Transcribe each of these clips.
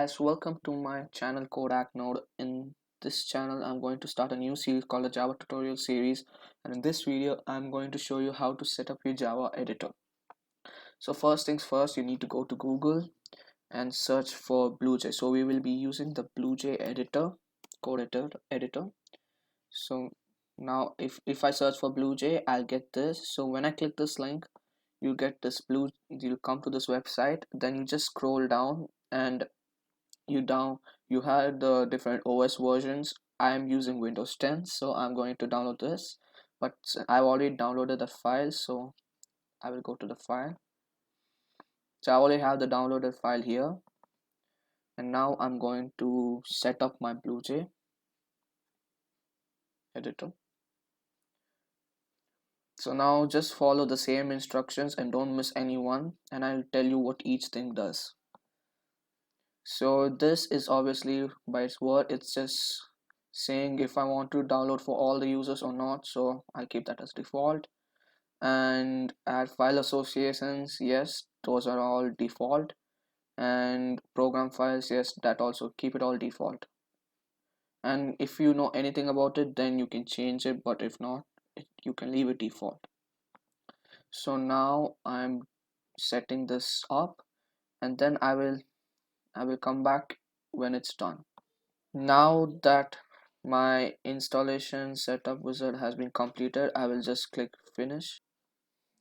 guys, welcome to my channel Kodak Node. In this channel I'm going to start a new series called the Java tutorial series, and in this video I'm going to show you how to set up your Java editor. So first things first, you need to go to Google and search for BlueJ. So we will be using the BlueJ editor, code editor. So now if I search for BlueJ, I'll get this. So when I click this link, you'll come to this website. Then you just scroll down and you have the different OS versions. I am using Windows 10, so I'm going to download this, but I've already downloaded the file, so I will go to the file. So I already have the downloaded file here, and now I'm going to set up my BlueJ editor. So now just follow the same instructions and don't miss any one, and I'll tell you what each thing does. So this is obviously by its word, it's just saying if I want to download for all the users or not, so I'll keep that as default. And add file associations, yes, those are all default. And program files, yes, that also keep it all default. And if you know anything about it, then you can change it, but if not, you can leave it default. So now I'm setting this up, and then I will come back when it's done. Now that my installation setup wizard has been completed, I will just click finish.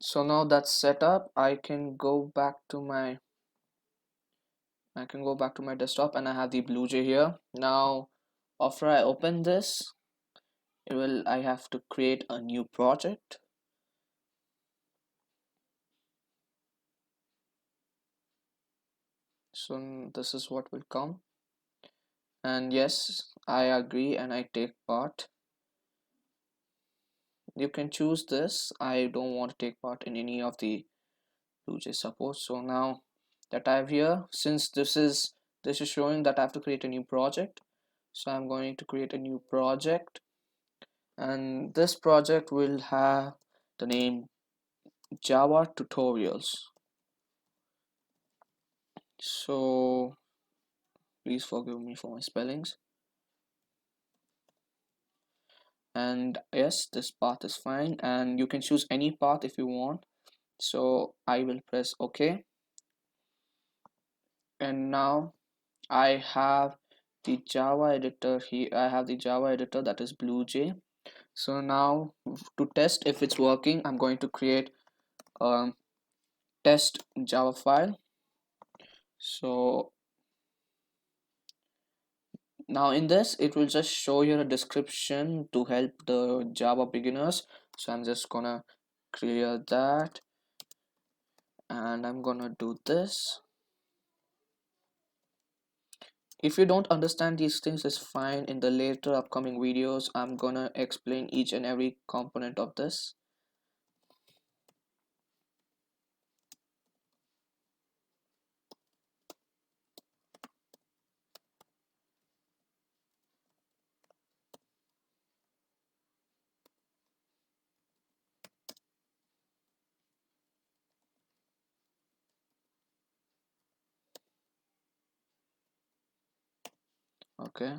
So now that's set up, I can go back to my desktop, and I have the BlueJ here. Now after I open this, I have to create a new project. So this is what will come, and yes, I agree and I take part. You can choose this. I don't want to take part in any of the BlueJ support. So now that I have here, since this is showing that I have to create a new project, so I'm going to create a new project, and this project will have the name Java tutorials. So please forgive me for my spellings, and yes, this path is fine, and you can choose any path if you want. So I will press OK, and now I have the Java editor here. I have the Java editor, that is BlueJ. So now to test if it's working, I'm going to create a test Java file. So now in this, it will just show you a description to help the Java beginners. So I'm just gonna clear that, and I'm gonna do this. If you don't understand these things, it's fine. In the later upcoming videos, I'm gonna explain each and every component of this. Okay,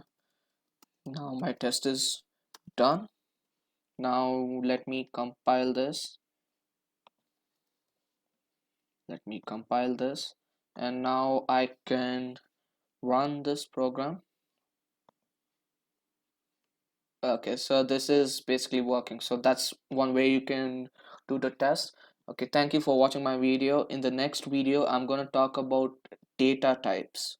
now my test is done. Now let me compile this. And now I can run this program. Okay, so this is basically working. So that's one way you can do the test. Okay, thank you for watching my video. In the next video, I'm going to talk about data types.